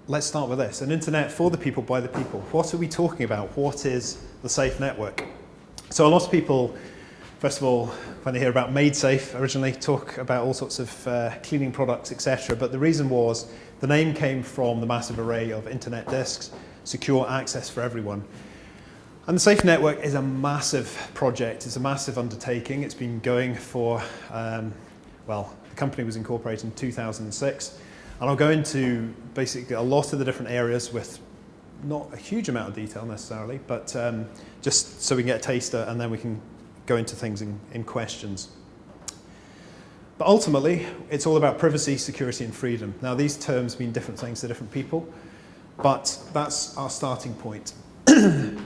let's start with this. An internet for the people, by the people. What are we talking about? What is the safe network? So a lot of people, first of all, when they hear about Made Safe, originally talk about all sorts of cleaning products, etc. But the reason was the name came from the massive array of internet disks, secure access for everyone. And the Safe Network is a massive project. It's a massive undertaking. It's been going for, well, the company was incorporated in 2006. And I'll go into basically a lot of the different areas with not a huge amount of detail necessarily, but just so we can get a taster and then we can go into things in questions. But ultimately, it's all about privacy, security, and freedom. Now, these terms mean different things to different people, but that's our starting point.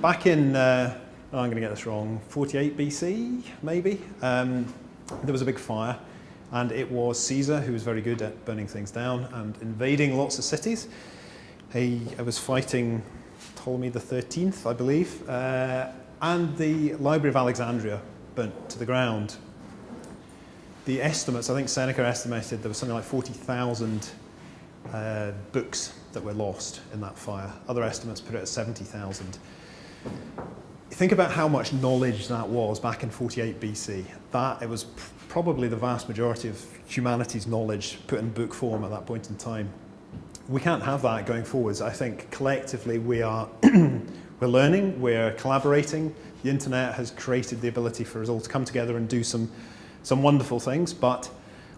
Back in, I'm going to get this wrong, 48 BC, maybe, there was a big fire, and it was Caesar, who was very good at burning things down and invading lots of cities. He was fighting Ptolemy the 13th, I believe, and the Library of Alexandria burnt to the ground. The estimates, I think Seneca estimated there was something like 40,000 books that were lost in that fire. Other estimates put it at 70,000. Think about how much knowledge that was back in 48 BC. It was probably the vast majority of humanity's knowledge put in book form at that point in time. We can't have that going forwards. I think collectively we're learning, we're collaborating. The internet has created the ability for us all to come together and do some wonderful things, but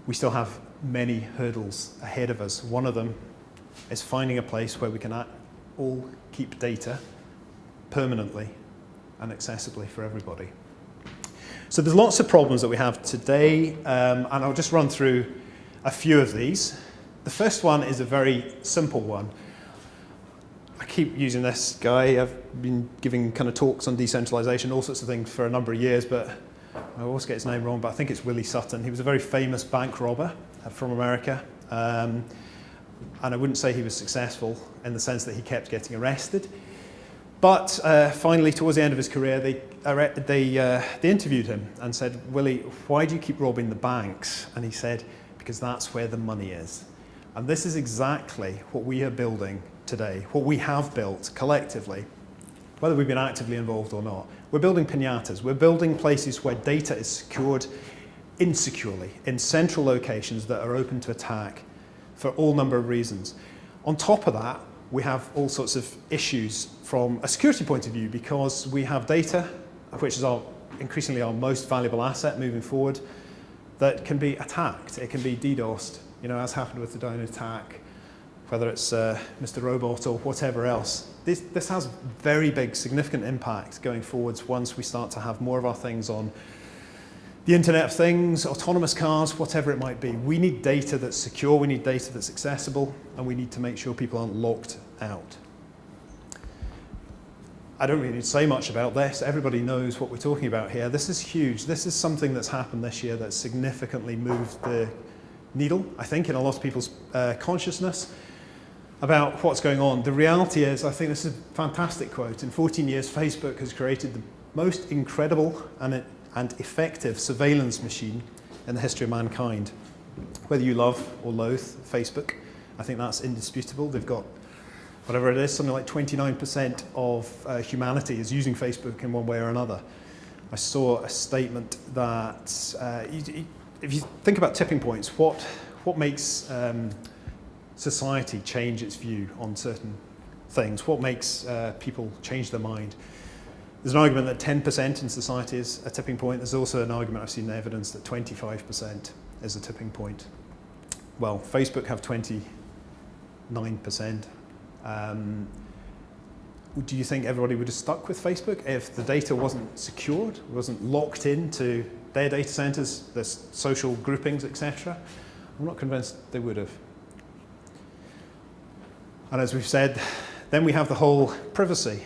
we still have many hurdles ahead of us. One of them is finding a place where we can all keep data permanently and accessibly for everybody. So there's lots of problems that we have today, and I'll just run through a few of these. The first one is a very simple one. I keep using this guy. I've been giving kind of talks on decentralization, all sorts of things for a number of years, but I always get his name wrong, but I think it's Willie Sutton. He was a very famous bank robber from America, and I wouldn't say he was successful in the sense that he kept getting arrested. But finally, towards the end of his career, they interviewed him and said, "Willie, why do you keep robbing the banks?" And he said, "Because that's where the money is." And this is exactly what we are building today, what we have built collectively, whether we've been actively involved or not. We're building piñatas. We're building places where data is secured insecurely, in central locations that are open to attack for all number of reasons. On top of that, we have all sorts of issues from a security point of view because we have data, which is increasingly our most valuable asset moving forward, that can be attacked. It can be DDoSed, as happened with the Dino attack, whether it's Mr. Robot or whatever else. This has very big, significant impact going forwards once we start to have more of our things on the Internet of Things, autonomous cars, whatever it might be. We need data that's secure, we need data that's accessible, and we need to make sure people aren't locked out. I don't really need to say much about this. Everybody knows what we're talking about here. This is huge. This is something that's happened this year that's significantly moved the needle, I think, in a lot of people's consciousness about what's going on. The reality is, I think this is a fantastic quote. In 14 years, Facebook has created the most incredible and effective surveillance machine in the history of mankind. Whether you love or loathe Facebook, I think that's indisputable. They've got, whatever it is, something like 29% of humanity is using Facebook in one way or another. I saw a statement that if you think about tipping points, what makes society change its view on certain things? What makes people change their mind? There's an argument that 10% in society is a tipping point. There's also an argument, I've seen evidence, that 25% is a tipping point. Well, Facebook have 29%. Do you think everybody would have stuck with Facebook if the data wasn't secured, wasn't locked into their data centers, their social groupings, etc.? I'm not convinced they would have. And as we've said, then we have the whole privacy.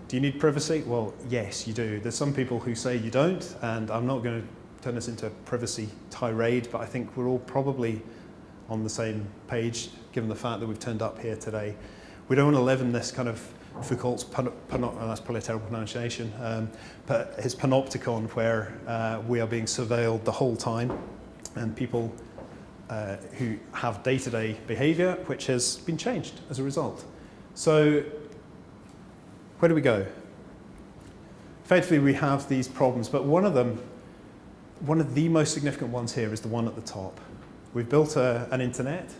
Do you need privacy? Well, yes, you do. There's some people who say you don't, and I'm not going to turn this into a privacy tirade, but I think we're all probably on the same page, given the fact that we've turned up here today. We don't want to live in this kind of Foucault's, that's probably a terrible pronunciation, but his panopticon, where we are being surveilled the whole time, and people who have day-to-day behavior, which has been changed as a result. So where do we go? Effectively, we have these problems, but one of the most significant ones here is the one at the top. We've built an internet,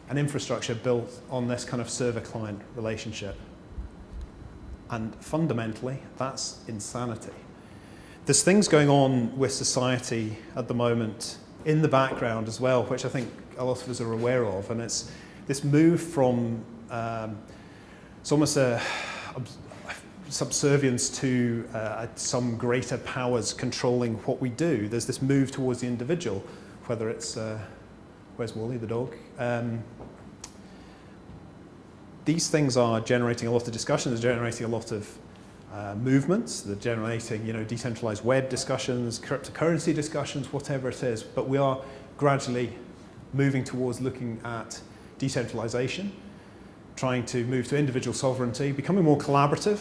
an infrastructure built on this kind of server-client relationship. And fundamentally, that's insanity. There's things going on with society at the moment in the background as well, which I think a lot of us are aware of, and it's this move from it's almost a subservience to some greater powers controlling what we do. There's this move towards the individual, whether it's where's Wally the dog? These things are generating a lot of discussion. They're generating a lot of movements. They're generating, decentralized web discussions, cryptocurrency discussions, whatever it is. But we are gradually moving towards looking at decentralization, trying to move to individual sovereignty, becoming more collaborative,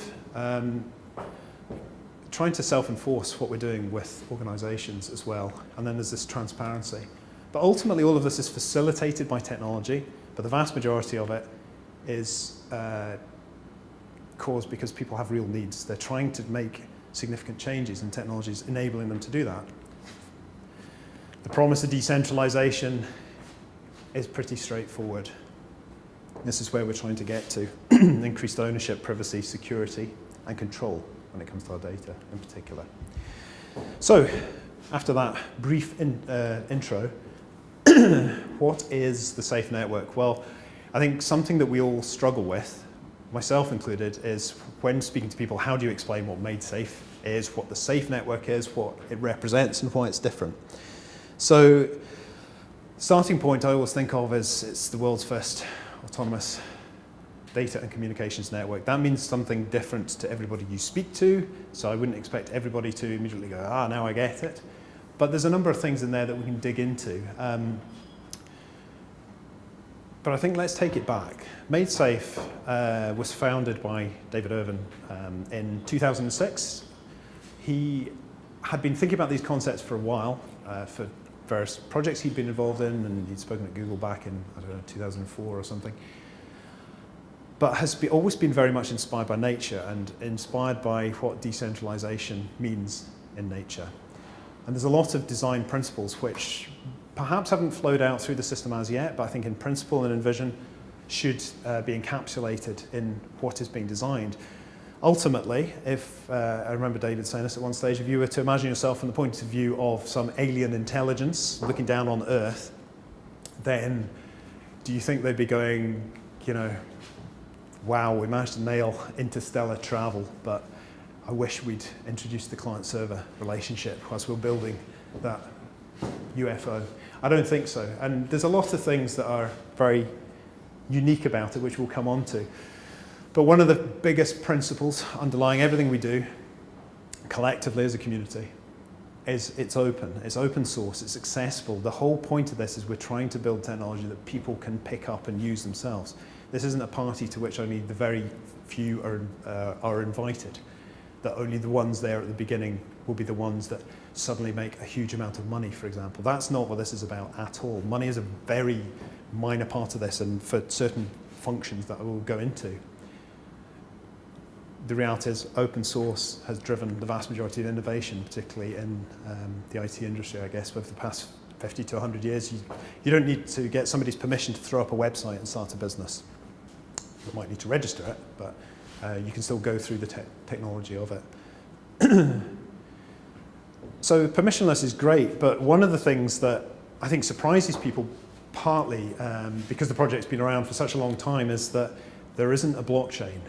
trying to self-enforce what we're doing with organizations as well. And then there's this transparency. But ultimately, all of this is facilitated by technology, but the vast majority of it is caused because people have real needs. They're trying to make significant changes, and technology is enabling them to do that. The promise of decentralization is pretty straightforward. This is where we're trying to get to. Increased ownership, privacy, security, and control when it comes to our data in particular. So, after that brief intro, what is the safe network? Well, I think something that we all struggle with, myself included, is when speaking to people, how do you explain what Made Safe is, what the safe network is, what it represents, and why it's different? So, starting point I always think of is it's the world's first autonomous data and communications network. That means something different to everybody you speak to, so I wouldn't expect everybody to immediately go, now I get it. But there's a number of things in there that we can dig into. But I think let's take it back. Made Safe was founded by David Irvin in 2006. He had been thinking about these concepts for a while, for various projects he'd been involved in, and he'd spoken at Google back in, 2004 or something. But has always been very much inspired by nature and inspired by what decentralization means in nature. And there's a lot of design principles which perhaps haven't flowed out through the system as yet, but I think in principle and in vision should be encapsulated in what is being designed. Ultimately, if I remember David saying this at one stage, if you were to imagine yourself from the point of view of some alien intelligence looking down on Earth, then do you think they'd be going, wow, we managed to nail interstellar travel, but I wish we'd introduced the client-server relationship whilst we're building that UFO. I don't think so. And there's a lot of things that are very unique about it, which we'll come on to. But one of the biggest principles underlying everything we do collectively as a community is it's open source, it's accessible. The whole point of this is we're trying to build technology that people can pick up and use themselves. This isn't a party to which only the very few are invited, that only the ones there at the beginning will be the ones that suddenly make a huge amount of money, for example. That's not what this is about at all. Money is a very minor part of this, and for certain functions that I will go into. The reality is open source has driven the vast majority of innovation, particularly in the IT industry, I guess, over the past 50 to 100 years. You don't need to get somebody's permission to throw up a website and start a business. You might need to register it, but you can still go through the technology of it. So permissionless is great, but one of the things that I think surprises people, partly because the project's been around for such a long time, is that there isn't a blockchain.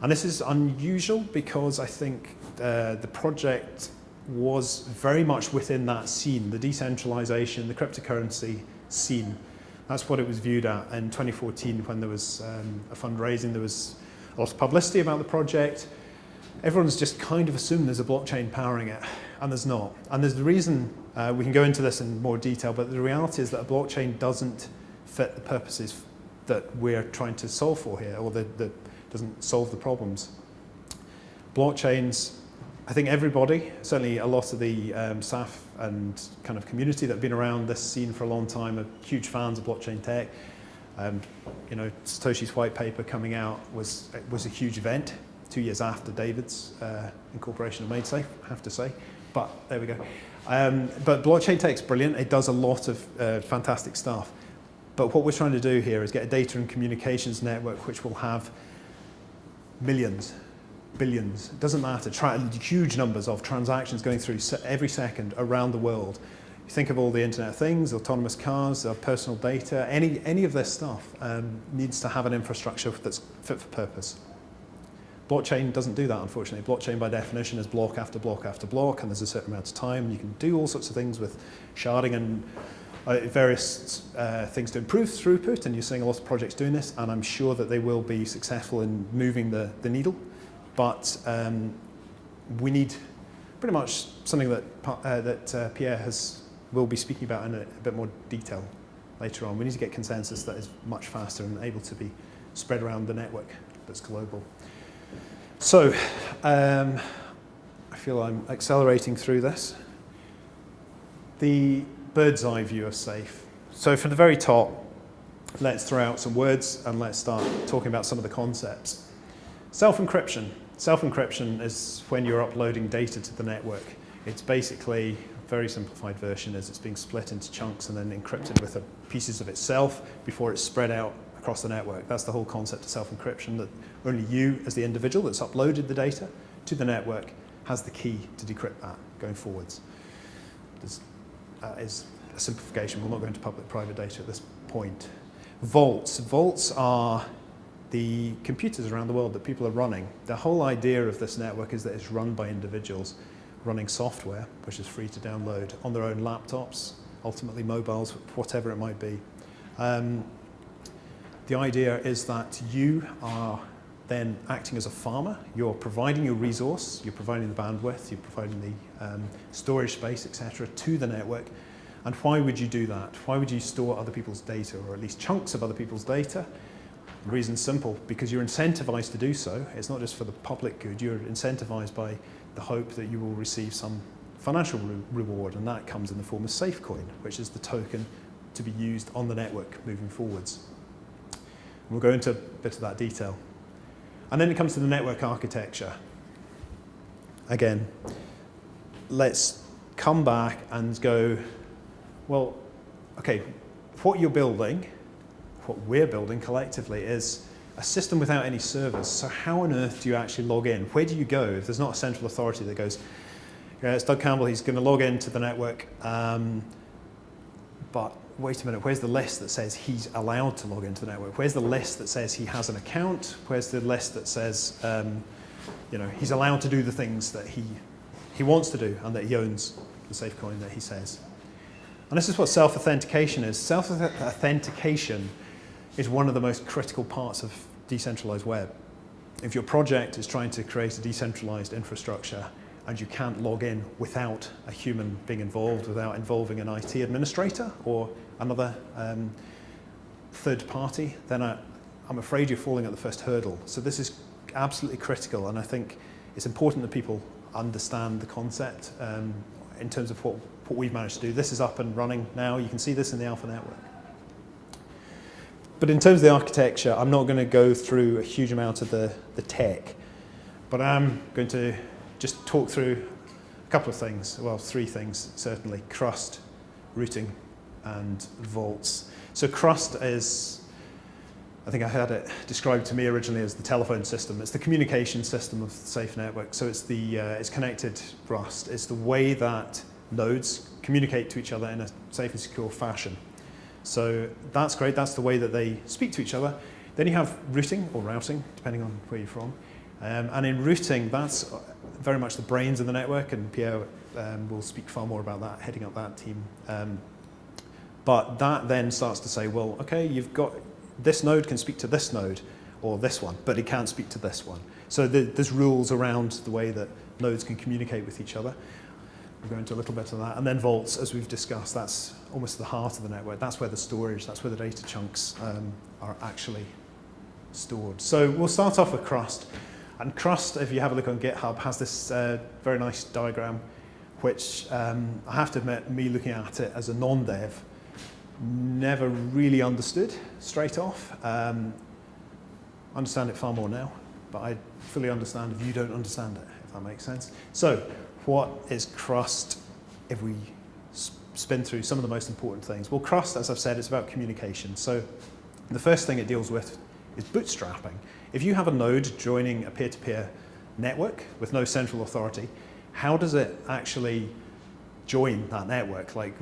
And this is unusual because I think the project was very much within that scene, the decentralization, the cryptocurrency scene. That's what it was viewed at in 2014 when there was a fundraising. There was a lot of publicity about the project. Everyone's just kind of assumed there's a blockchain powering it, and there's not. And there's the reason, we can go into this in more detail, but the reality is that a blockchain doesn't fit the purposes that we're trying to solve for here, or that doesn't solve the problems. Blockchains, I think everybody, certainly a lot of the SAF and kind of community that have been around this scene for a long time are huge fans of blockchain tech. Satoshi's white paper coming out was a huge event 2 years after David's incorporation of MadeSafe, I have to say. But there we go. But blockchain tech's brilliant. It does a lot of fantastic stuff. But what we're trying to do here is get a data and communications network which will have millions, billions, it doesn't matter, huge numbers of transactions going through every second around the world. You think of all the Internet of Things, autonomous cars, personal data, any of this stuff needs to have an infrastructure that's fit for purpose. Blockchain doesn't do that, unfortunately. Blockchain, by definition, is block after block after block, and there's a certain amount of time, and you can do all sorts of things with sharding and various things to improve throughput, and you're seeing a lot of projects doing this, and I'm sure that they will be successful in moving the needle. But we need pretty much something that Pierre will be speaking about in a bit more detail later on. We need to get consensus that is much faster and able to be spread around the network that's global. So, I feel I'm accelerating through this. The bird's eye view of SAFE. So from the very top, let's throw out some words and let's start talking about some of the concepts. Self-encryption. Self-encryption is when you're uploading data to the network. It's basically, a very simplified version is it's being split into chunks and then encrypted with pieces of itself before it's spread out across the network. That's the whole concept of self-encryption, that only you as the individual that's uploaded the data to the network has the key to decrypt that going forwards. That is a simplification. We'll not go into public-private data at this point. Vaults. Vaults are the computers around the world that people are running. The whole idea of this network is that it's run by individuals running software, which is free to download on their own laptops, ultimately mobiles, whatever it might be. The idea is that you are then acting as a farmer. You're providing your resource, you're providing the bandwidth, you're providing the storage space, etc., to the network. And why would you do that? Why would you store other people's data, or at least chunks of other people's data? The reason's simple, because you're incentivized to do so. It's not just for the public good. You're incentivized by the hope that you will receive some financial reward, and that comes in the form of SafeCoin, which is the token to be used on the network moving forwards. We'll go into a bit of that detail. And then it comes to the network architecture. Again, let's come back and go, well, okay, what you're building, what we're building collectively is a system without any servers. So how on earth do you actually log in? Where do you go if there's not a central authority that goes, yeah, it's Doug Campbell, he's going to log into the network, but wait a minute, where's the list that says he's allowed to log into the network? Where's the list that says he has an account? Where's the list that says he's allowed to do the things that he wants to do and that he owns the SafeCoin that he says? And this is what self-authentication is. Self-authentication is one of the most critical parts of decentralized web. If your project is trying to create a decentralized infrastructure and you can't log in without a human being involved, without involving an IT administrator or another third party, then I'm afraid you're falling at the first hurdle. So this is absolutely critical, and I think it's important that people understand the concept in terms of what we've managed to do. This is up and running now. You can see this in the Alpha network. But in terms of the architecture, I'm not going to go through a huge amount of the tech, but I'm going to just talk through a couple of things, well, three things certainly: crust, routing, and vaults. So crust is, I think I had it described to me originally as the telephone system. It's the communication system of the Safe network. So it's it's connected Rust. It's the way that nodes communicate to each other in a safe and secure fashion. So that's great. That's the way that they speak to each other. Then you have routing or routing, depending on where you're from. And in routing, that's very much the brains of the network, and Pierre will speak far more about that, heading up that team. But that then starts to say, well, okay, you've got this node can speak to this node, or this one, but it can't speak to this one. So there's rules around the way that nodes can communicate with each other. We'll go into a little bit of that. And then vaults, as we've discussed, that's almost the heart of the network. That's where the storage, that's where the data chunks are actually stored. So we'll start off with crust. And crust, if you have a look on GitHub, has this very nice diagram which I have to admit, me looking at it as a non-dev, never really understood straight off. Understand it far more now, but I fully understand if you don't understand it, if that makes sense. So, what is Crust if we spin through some of the most important things? Well, Crust, as I've said, is about communication. So, the first thing it deals with is bootstrapping. If you have a node joining a peer-to-peer network with no central authority, how does it actually join that network? Like,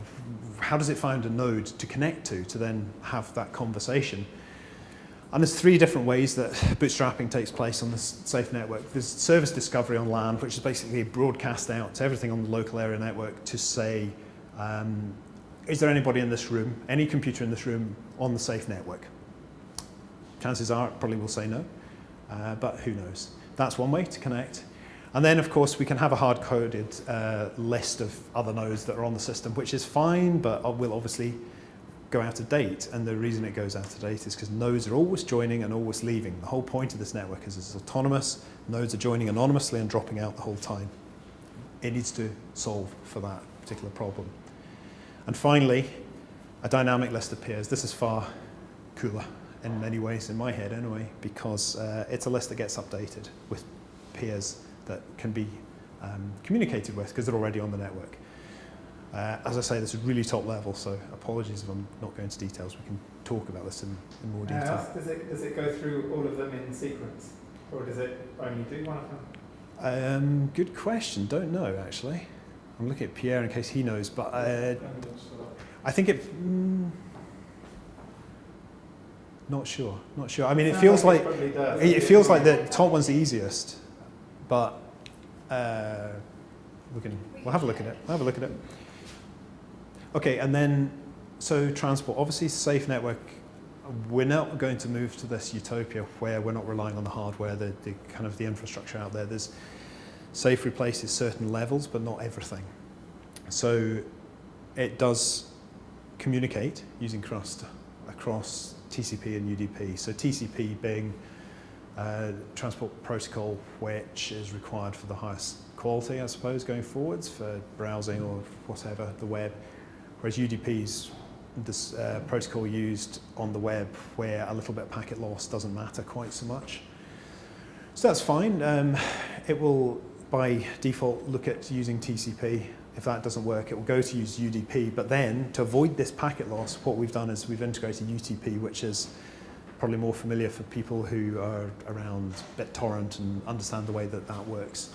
how does it find a node to connect to then have that conversation? And there's 3 different ways that bootstrapping takes place on this safe network. There's service discovery on LAN, which is basically broadcast out to everything on the local area network to say, is there anybody in this room, any computer in this room on the safe network? Chances are it probably will say no, but who knows? That's one way to connect. And then, of course, we can have a hard-coded list of other nodes that are on the system, which is fine, but will obviously go out of date. And the reason it goes out of date is because nodes are always joining and always leaving. The whole point of this network is it's autonomous. Nodes are joining anonymously and dropping out the whole time. It needs to solve for that particular problem. And finally, a dynamic list of peers. This is far cooler in many ways, in my head anyway, because it's a list that gets updated with peers that can be communicated with because they're already on the network. As I say, this is really top level, so apologies if I'm not going into details. We can talk about this in more detail. Does it go through all of them in sequence, or does it only do one of them? Good question. Don't know, actually. I'm looking at Pierre in case he knows, but I think it... Not sure. I mean, it feels like the top one's the easiest, but we'll have a look at it. Okay, and then so transport. Obviously, safe network. We're not going to move to this utopia where we're not relying on the hardware, the kind of the infrastructure out there. There's safe replaces certain levels, but not everything. So it does communicate using Crust across TCP and UDP. So TCP being transport protocol which is required for the highest quality, I suppose, going forwards for browsing or whatever, the web. Whereas UDP is this protocol used on the web where a little bit of packet loss doesn't matter quite so much. So that's fine. It will, by default, look at using TCP. If that doesn't work, it will go to use UDP. But then, to avoid this packet loss, what we've done is we've integrated UTP, which is probably more familiar for people who are around BitTorrent and understand the way that that works.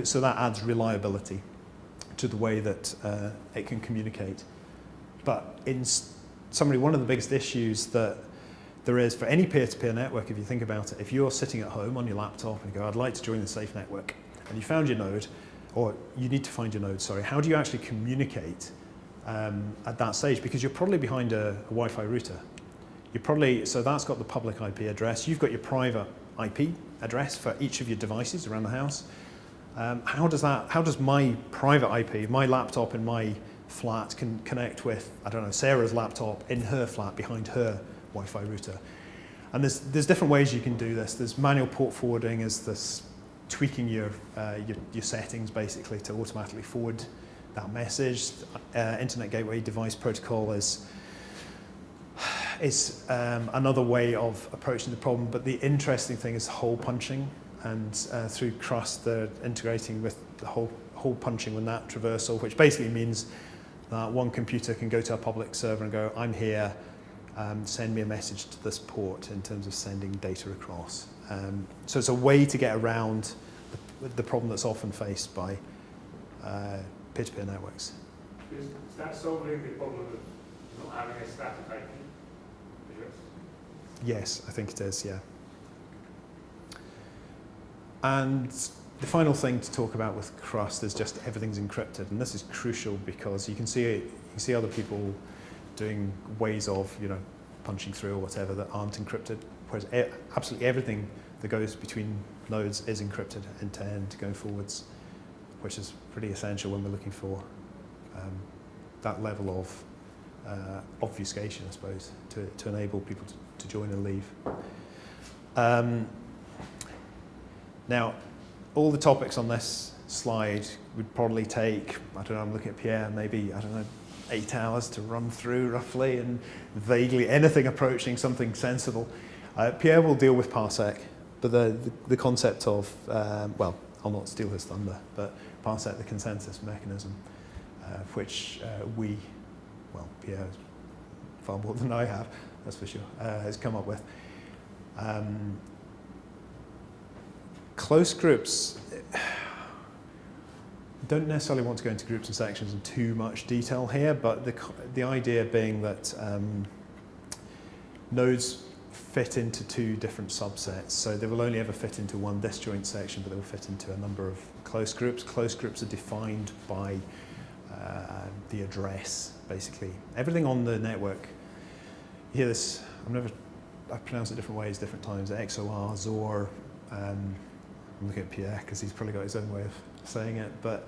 So that adds reliability to the way that it can communicate. But in summary, one of the biggest issues that there is for any peer-to-peer network, if you think about it, if you're sitting at home on your laptop and you go, I'd like to join the safe network, and you found your node, or you need to find your node, sorry, how do you actually communicate at that stage? Because you're probably behind a Wi-Fi router. So that's got the public IP address. You've got your private IP address for each of your devices around the house. How does my private IP, my laptop in my flat can connect with, I don't know, Sarah's laptop in her flat behind her Wi-Fi router? And there's different ways you can do this. There's manual port forwarding, is this tweaking your settings basically to automatically forward that message. Internet Gateway Device Protocol is another way of approaching the problem. But the interesting thing is hole punching, and through Crust they're integrating with the hole punching with that traversal, which basically means that one computer can go to a public server and go, I'm here, send me a message to this port in terms of sending data across. So it's a way to get around the problem that's often faced by peer-to-peer networks. Is that solving the problem of not having a static IP address? Yes, I think it is, yeah. And the final thing to talk about with Crust is just everything's encrypted, and this is crucial because you can see other people doing ways of punching through or whatever that aren't encrypted, whereas absolutely everything that goes between nodes is encrypted end to end going forwards, which is pretty essential when we're looking for that level of obfuscation, I suppose, to enable people to join and leave. Now, all the topics on this slide would probably take, I don't know, I'm looking at Pierre, maybe, I don't know, 8 hours to run through roughly, and vaguely anything approaching something sensible. Pierre will deal with Parsec, but the concept of, well, I'll not steal his thunder, but Parsec, the consensus mechanism, which Pierre, far more than I have, that's for sure, has come up with. Close groups don't necessarily want to go into groups and sections in too much detail here, but the idea being that nodes fit into 2 different subsets, so they will only ever fit into one disjoint section, but they will fit into a number of close groups. Close groups are defined by the address, basically. Everything on the network, you hear this, I've pronounced it different ways, different times, XOR, XOR, I'm looking at Pierre because he's probably got his own way of saying it, but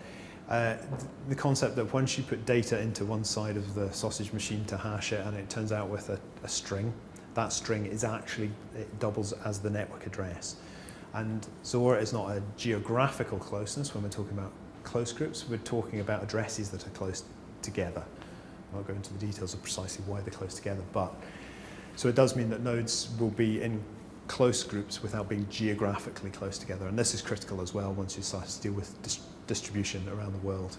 the concept that once you put data into one side of the sausage machine to hash it and it turns out with a string, that string is actually, it doubles as the network address. And XOR is not a geographical closeness when we're talking about close groups, we're talking about addresses that are close together. I won't go into the details of precisely why they're close together, but so it does mean that nodes will be in close groups without being geographically close together, and this is critical as well once you start to deal with distribution around the world.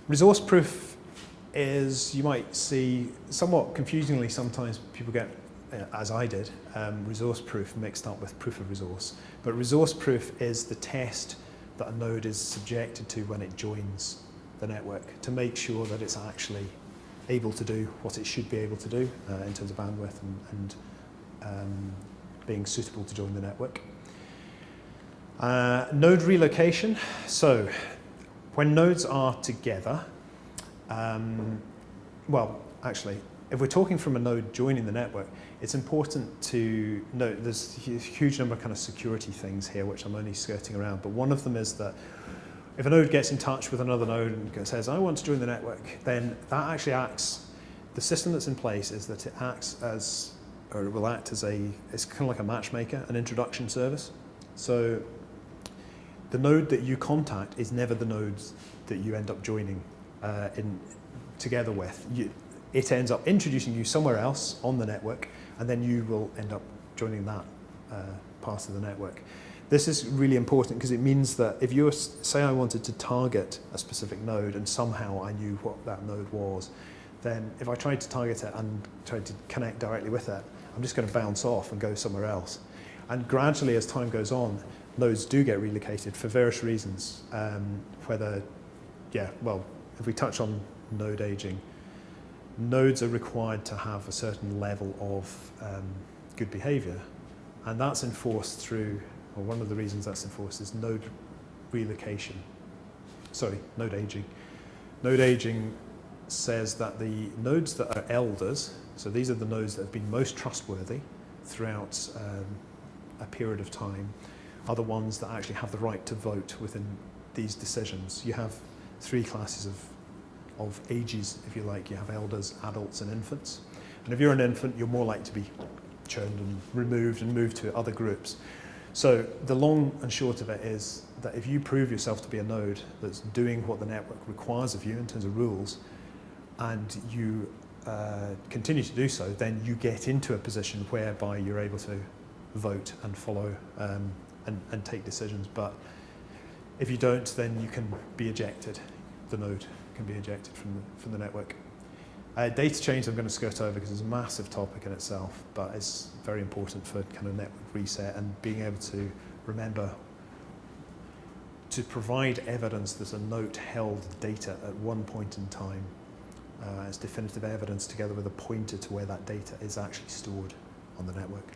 Resource proof is, you might see, somewhat confusingly sometimes people get, as I did, resource proof mixed up with proof of resource. But resource proof is the test that a node is subjected to when it joins the network to make sure that it's actually able to do what it should be able to do in terms of bandwidth and being suitable to join the network. Node relocation. So when nodes are together, well, actually, if we're talking from a node joining the network, it's important to note there's a huge number of kind of security things here, which I'm only skirting around, but one of them is that if a node gets in touch with another node and says, I want to join the network, then that actually acts, the system that's in place is that it acts as, or it will act as it's kind of like a matchmaker, an introduction service. So the node that you contact is never the nodes that you end up joining together with. It ends up introducing you somewhere else on the network, and then you will end up joining that part of the network. This is really important because it means that if you say I wanted to target a specific node and somehow I knew what that node was, then if I tried to target it and tried to connect directly with it, I'm just going to bounce off and go somewhere else. And gradually, as time goes on, nodes do get relocated for various reasons. If we touch on node aging, nodes are required to have a certain level of good behavior, and that's enforced through, or one of the reasons that's enforced is node aging. Node aging says that the nodes that are elders, so these are the nodes that have been most trustworthy throughout a period of time, are the ones that actually have the right to vote within these decisions. You have 3 classes of ages, if you like. You have elders, adults, and infants. And if you're an infant, you're more likely to be churned and removed and moved to other groups. So the long and short of it is that if you prove yourself to be a node that's doing what the network requires of you in terms of rules, and you continue to do so, then you get into a position whereby you're able to vote and follow and take decisions. But if you don't, then you can be ejected. The node can be ejected from the network. Data change I'm going to skirt over because it's a massive topic in itself, but it's very important for kind of network reset and being able to remember to provide evidence that a node held data at one point in time as definitive evidence together with a pointer to where that data is actually stored on the network.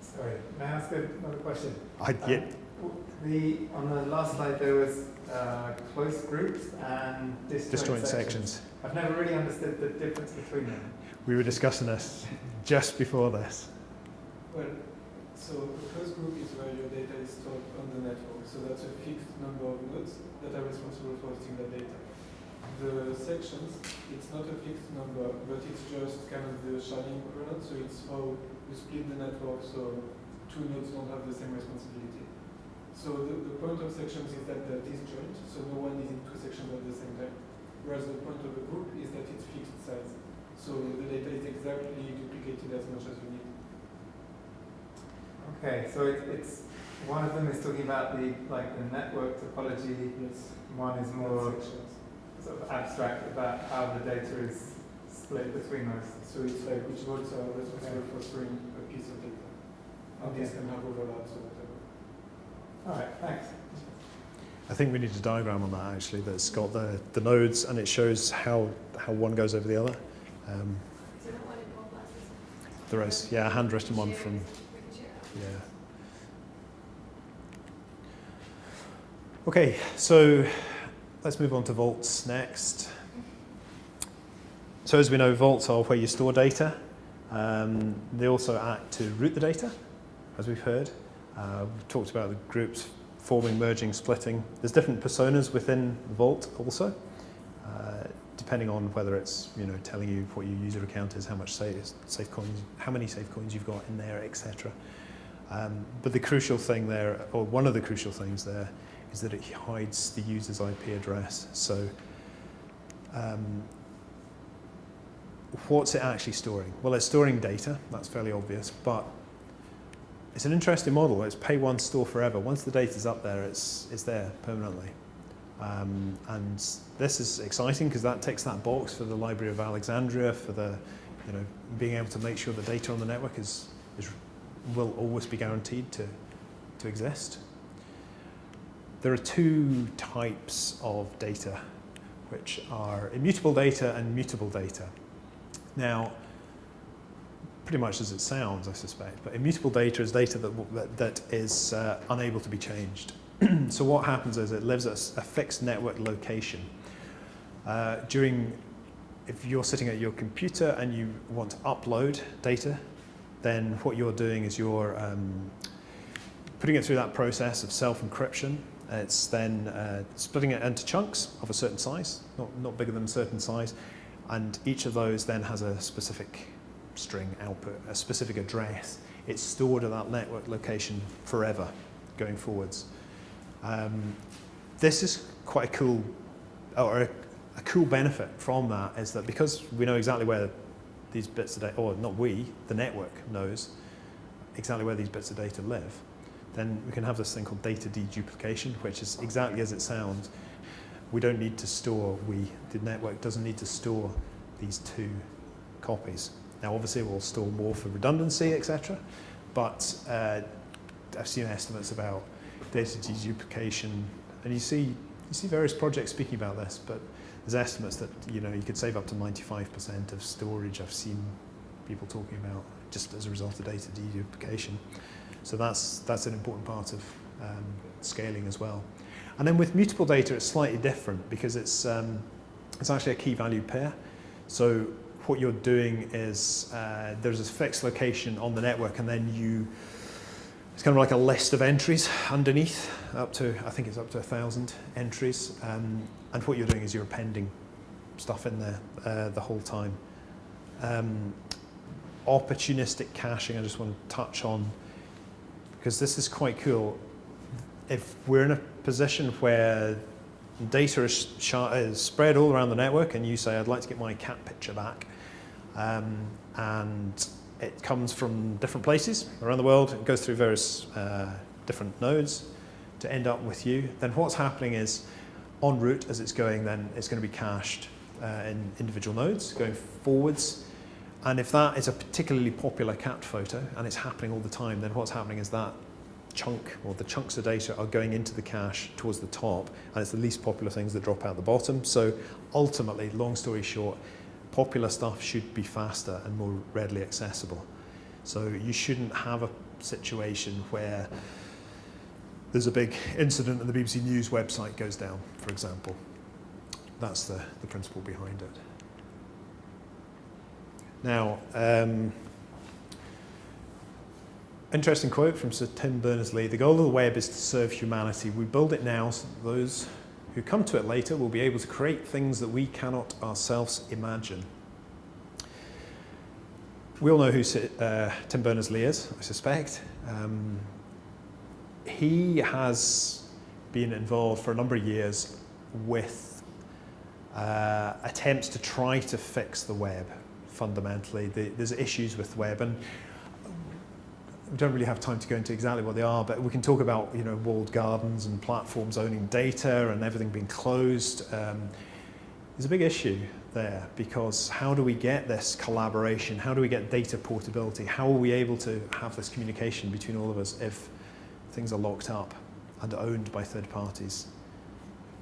Sorry, may I ask another question? On the last slide there was close groups and disjoint sections. I've never really understood the difference between them. We were discussing this just before this. Well, so a closed group is where your data is stored on the network. So that's a fixed number of nodes that are responsible for hosting that data. The sections, it's not a fixed number, but it's just kind of the sharding equivalent. So it's how you split the network so 2 nodes don't have the same responsibility. So the point of sections is that they're disjoint, so no one is in two sections at the same time. Whereas the point of a group is that it's fixed size. So the data is exactly duplicated as much as you need. Okay, so it's one of them is talking about the network topology. Yes. One is more sort of abstract about how the data is split between those. So it's like which nodes are responsible for storing a piece of data. And this can have overlaps or whatever. All right, thanks. I think we need a diagram on that actually that's got the nodes and it shows how one goes over the other. So not one in all classes? There is, yeah, a handwritten one from, yeah. Okay, so let's move on to vaults next. So as we know, vaults are where you store data. They also act to route the data, as we've heard. We've talked about the groups forming, merging, splitting. There's different personas within the vault also, depending on whether it's telling you what your user account is, how much safe coins, how many safe coins you've got in there, etc. But the crucial thing there, or one of the crucial things there, is that it hides the user's IP address. So what's it actually storing? Well, it's storing data, that's fairly obvious, but it's an interesting model. It's pay once, store forever. Once the data's up there, it's there permanently. And this is exciting because that ticks that box for the Library of Alexandria, for the being able to make sure the data on the network will always be guaranteed to exist. There are two types of data, which are immutable data and mutable data. Now, pretty much as it sounds, I suspect, but immutable data is data that is unable to be changed. So what happens is it lives at a fixed network location. If you're sitting at your computer and you want to upload data, then what you're doing is you're putting it through that process of self-encryption. It's then splitting it into chunks of a certain size, not bigger than a certain size, and each of those then has a specific string output, a specific address. It's stored at that network location forever, going forwards. This is quite a cool, or a cool benefit from that is that because we know exactly where these bits of data, or not we, the network knows exactly where these bits of data live, then we can have this thing called data deduplication, which is exactly as it sounds. We don't need to store, the network doesn't need to store these two copies. Now obviously we'll store more for redundancy, etc. But I've seen estimates about data deduplication, and you see various projects speaking about this, but there's estimates that you could save up to 95% of storage. I've seen people talking about just as a result of data deduplication. So that's an important part of scaling as well. And then with mutable data, it's slightly different because it's actually a key value pair. So what you're doing is there's a fixed location on the network, and then it's kind of like a list of entries underneath, I think it's up to 1,000 entries. And what you're doing is you're appending stuff in there the whole time. Opportunistic caching, I just want to touch on, because this is quite cool. If we're in a position where data is spread all around the network and you say, I'd like to get my cat picture back, and it comes from different places around the world, it goes through various different nodes to end up with you, then what's happening is en route as it's going, then it's going to be cached in individual nodes going forwards. And if that is a particularly popular cat photo and it's happening all the time, then what's happening is that chunk, or the chunks of data, are going into the cache towards the top, and it's the least popular things that drop out the bottom. So ultimately, long story short, popular stuff should be faster and more readily accessible. So you shouldn't have a situation where there's a big incident and the BBC News website goes down, for example. That's the principle behind it. Now, interesting quote from Sir Tim Berners-Lee: "The goal of the web is to serve humanity. We build it now so that those who come to it later will be able to create things that we cannot ourselves imagine." We all know who Tim Berners-Lee is, I suspect. he has been involved for a number of years with attempts to try to fix the web. Fundamentally, there's issues with the web, and we don't really have time to go into exactly what they are, but we can talk about, you know, walled gardens and platforms owning data and everything being closed. There's a big issue there, because how do we get this collaboration? How do we get data portability? How are we able to have this communication between all of us if things are locked up and owned by third parties?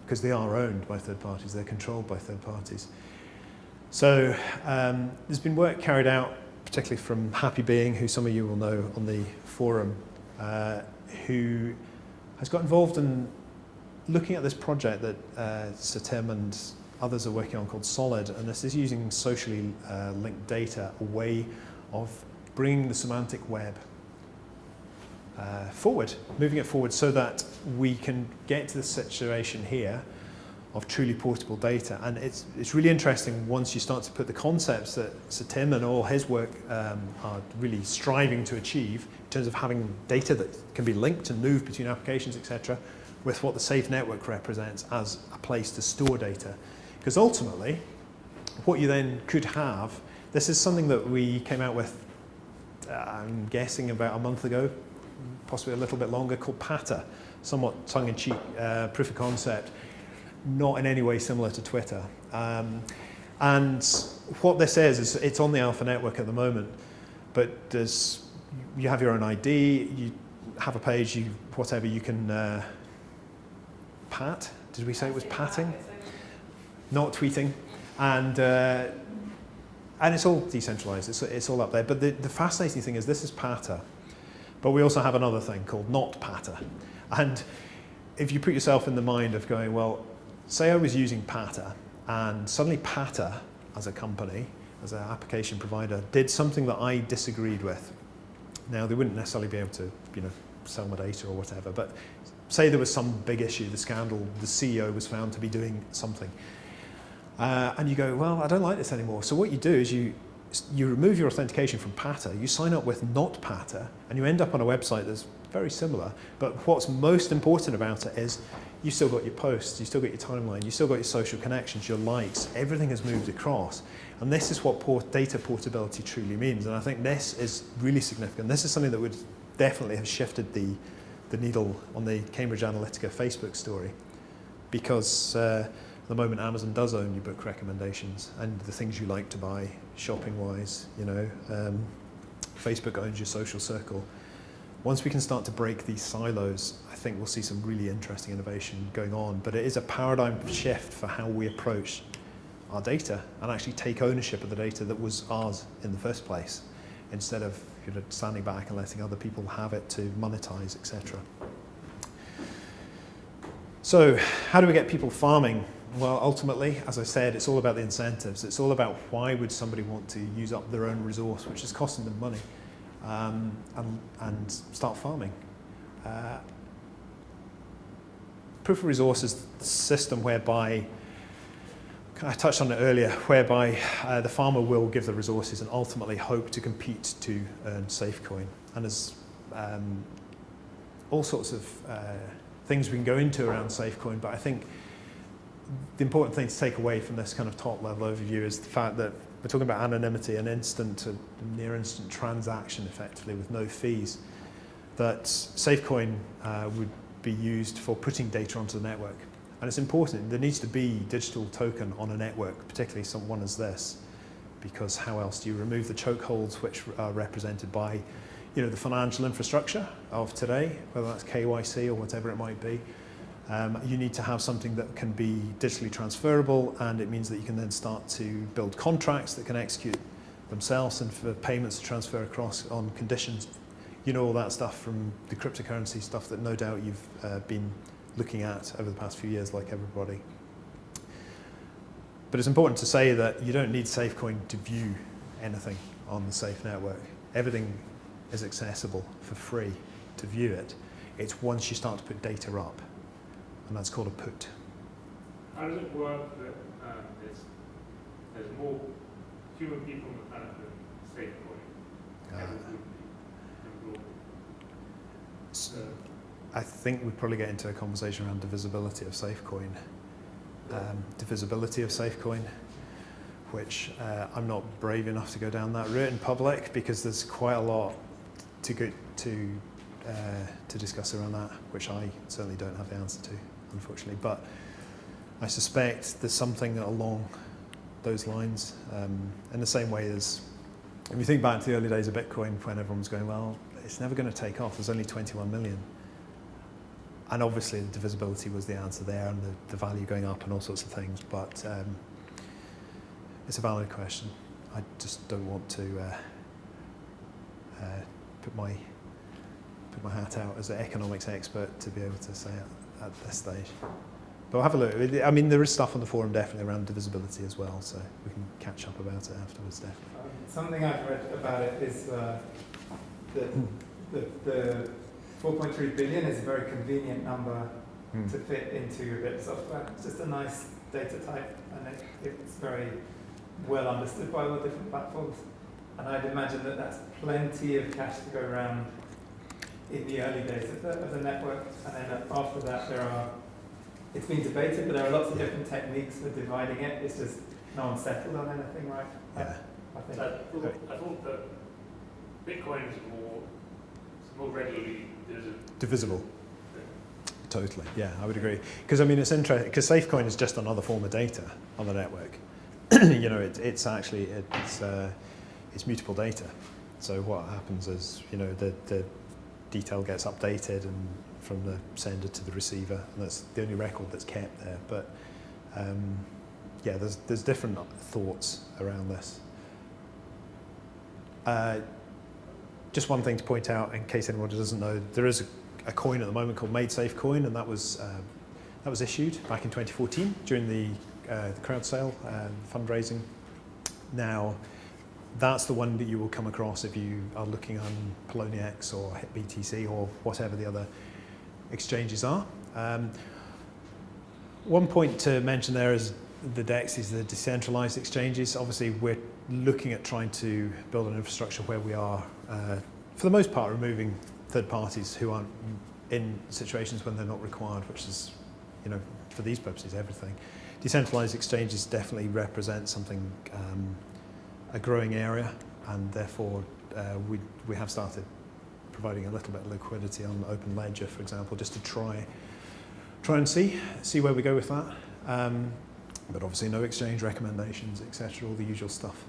Because they are owned by third parties, they're controlled by third parties. So there's been work carried out, particularly from Happy Being, who some of you will know on the forum, who has got involved in looking at this project that Sir Tim and others are working on called Solid, and this is using socially linked data, a way of bringing the semantic web forward, moving it forward so that we can get to the situation here of truly portable data. And it's really interesting once you start to put the concepts that Sir Tim and all his work are really striving to achieve in terms of having data that can be linked and moved between applications, etc., with what the Safe Network represents as a place to store data. Because ultimately, what you then could have, this is something that we came out with, I'm guessing about a month ago, possibly a little bit longer, called Patter, somewhat tongue-in-cheek proof of concept, not in any way similar to Twitter. And what this is it's on the Alpha Network at the moment, but you have your own ID, you have a page, whatever, you can pat, did we say it was patting? Not tweeting, and it's all decentralized, it's all up there. But the fascinating thing is this is Patter, but we also have another thing called not Patter. And if you put yourself in the mind of going, well, say I was using Patter, and suddenly Patter, as a company, as an application provider, did something that I disagreed with. Now, they wouldn't necessarily be able to, you know, sell my data or whatever, but say there was some big issue, the scandal, the CEO was found to be doing something. And you go, well, I don't like this anymore. So what you do is you remove your authentication from Patter, you sign up with not Patter, and you end up on a website that's very similar. But what's most important about it is you still got your posts, you still got your timeline, you still got your social connections, your likes, everything has moved across. And this is what data portability truly means. And I think this is really significant. This is something that would definitely have shifted the needle on the Cambridge Analytica Facebook story. Because at the moment Amazon does own your book recommendations and the things you like to buy, shopping-wise, you know. Facebook owns your social circle. Once we can start to break these silos, I think we'll see some really interesting innovation going on. But it is a paradigm shift for how we approach our data and actually take ownership of the data that was ours in the first place, instead of, you know, standing back and letting other people have it to monetize, etc. So how do we get people farming? Well, ultimately, as I said, it's all about the incentives. It's all about why would somebody want to use up their own resource, which is costing them money, and start farming. Proof of resource is the system whereby, I touched on it earlier, whereby the farmer will give the resources and ultimately hope to compete to earn SafeCoin. And there's all sorts of things we can go into around SafeCoin, but I think the important thing to take away from this kind of top level overview is the fact that we're talking about anonymity, an instant to near instant transaction effectively with no fees, that SafeCoin would be used for putting data onto the network. And it's important, there needs to be digital token on a network, particularly one as this, because how else do you remove the chokeholds which are represented by, you know, the financial infrastructure of today, whether that's KYC or whatever it might be. You need to have something that can be digitally transferable, and it means that you can then start to build contracts that can execute themselves and for payments to transfer across on conditions. You know, all that stuff from the cryptocurrency stuff that no doubt you've been looking at over the past few years, like everybody. But it's important to say that you don't need SafeCoin to view anything on the Safe Network. Everything is accessible for free to view it. It's once you start to put data up, and that's called a put. How does it work that there's more human people on the planet than SafeCoin? I think we'd probably get into a conversation around divisibility of SafeCoin. Which I'm not brave enough to go down that route in public because there's quite a lot to discuss around that, which I certainly don't have the answer to, unfortunately. But I suspect there's something along those lines, in the same way as if you think back to the early days of Bitcoin when everyone was going, well, it's never going to take off. There's only 21 million. And obviously the divisibility was the answer there and the value going up and all sorts of things. But it's a valid question. I just don't want to put my hat out as an economics expert to be able to say it at this stage. But we'll have a look. I mean, there is stuff on the forum definitely around divisibility as well, so we can catch up about it afterwards, definitely. Something I've read about it is that the 4.3 billion is a very convenient number to fit into a bit of software. It's just a nice data type, and it's very well understood by all the different platforms. And I'd imagine that that's plenty of cash to go around in the early days of the network. And then after that, it's been debated, but there are lots of different techniques for dividing it. It's just no one's settled on anything, right? Yeah. I thought that Bitcoin is more readily divisible. Totally, yeah, I would agree. Because I mean, it's interesting because SafeCoin is just another form of data on the network. It's actually it's mutable data. So what happens is the detail gets updated and from the sender to the receiver, and that's the only record that's kept there. But there's different thoughts around this. Just one thing to point out, in case anyone doesn't know, there is a coin at the moment called MadeSafe Coin, and that was issued back in 2014 during the crowd sale fundraising. Now, that's the one that you will come across if you are looking on Poloniex or BTC or whatever the other exchanges are. One point to mention there is the DEX is the decentralized exchanges. Obviously, we're looking at trying to build an infrastructure where we are, for the most part, removing third parties who aren't in situations when they're not required, which is, for these purposes, everything. Decentralized exchanges definitely represent something, a growing area, and therefore we have started providing a little bit of liquidity on Open Ledger, for example, just to try and see where we go with that. But obviously no exchange recommendations, etc., all the usual stuff.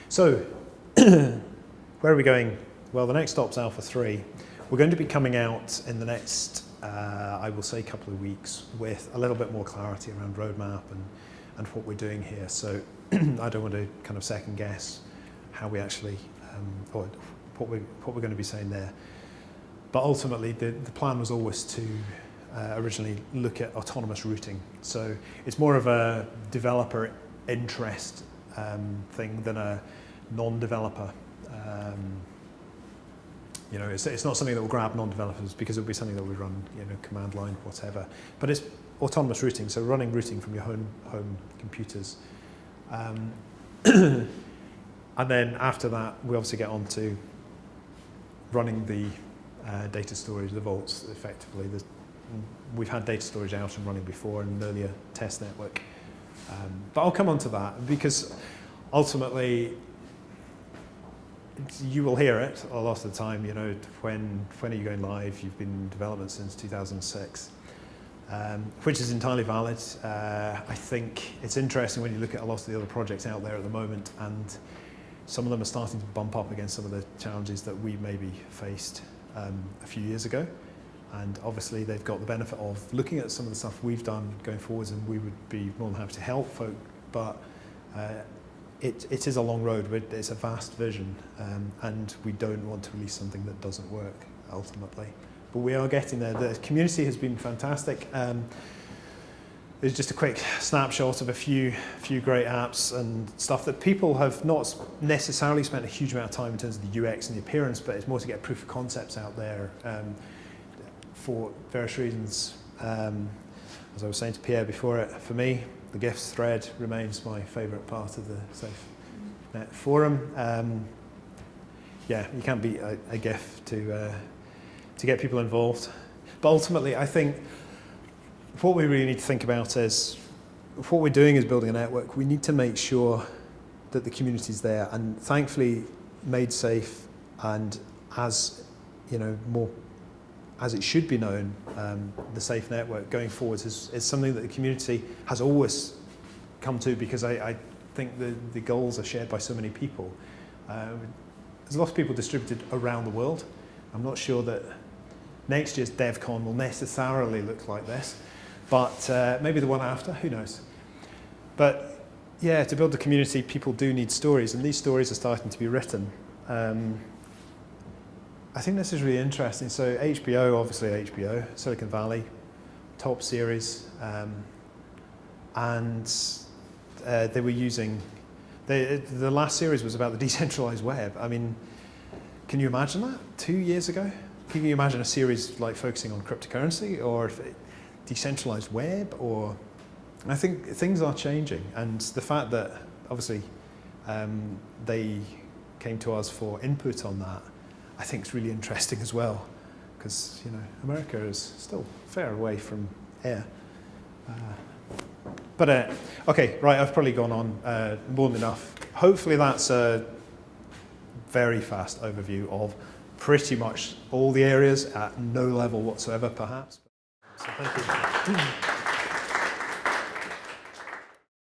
So, where are we going? Well, the next stop's Alpha 3. We're going to be coming out in the next, I will say, couple of weeks with a little bit more clarity around roadmap and what we're doing here. So I don't want to kind of second guess how we actually, or what we're going to be saying there. But ultimately, the plan was always to originally look at autonomous routing. So it's more of a developer interest thing than a non-developer. It's not something that will grab non-developers because it'll be something that we run, command line, whatever. But it's autonomous routing, so running routing from your home computers. And then after that, we obviously get on to running the data storage, the vaults, effectively. We've had data storage out and running before in an earlier test network. But I'll come on to that because ultimately, you will hear it a lot of the time, when are you going live? You've been in development since 2006, which is entirely valid. I think it's interesting when you look at a lot of the other projects out there at the moment, and some of them are starting to bump up against some of the challenges that we maybe faced a few years ago. And obviously they've got the benefit of looking at some of the stuff we've done going forwards, and we would be more than happy to help folk, but it is a long road. It's a vast vision, and we don't want to release something that doesn't work ultimately. But we are getting there. The community has been fantastic. There's just a quick snapshot of a few great apps and stuff that people have not necessarily spent a huge amount of time in terms of the UX and the appearance, but it's more to get proof of concepts out there for various reasons. As I was saying to Pierre before, for me, the GIFs thread remains my favourite part of the SafeNet forum. You can't beat a GIF to get people involved. But ultimately, I think what we really need to think about is, if what we're doing is building a network, we need to make sure that the community's there. And thankfully, Made Safe, and as you know, more as it should be known, the Safe Network going forward is something that the community has always come to, because I think the goals are shared by so many people. There's lots of people distributed around the world. I'm not sure that next year's DevCon will necessarily look like this, but maybe the one after, who knows. But yeah, to build the community, people do need stories, and these stories are starting to be written. I think this is really interesting. So HBO, obviously HBO, Silicon Valley, top series, and they were using, the last series was about the decentralized web. I mean, can you imagine that 2 years ago? Can you imagine a series like focusing on cryptocurrency or decentralized web? Or I think things are changing, and the fact that obviously they came to us for input on that, I think is really interesting as well, because you know America is still fair away from air. Okay, right, I've probably gone on more than enough. Hopefully that's a very fast overview of pretty much all the areas at no level whatsoever, perhaps. So thank you.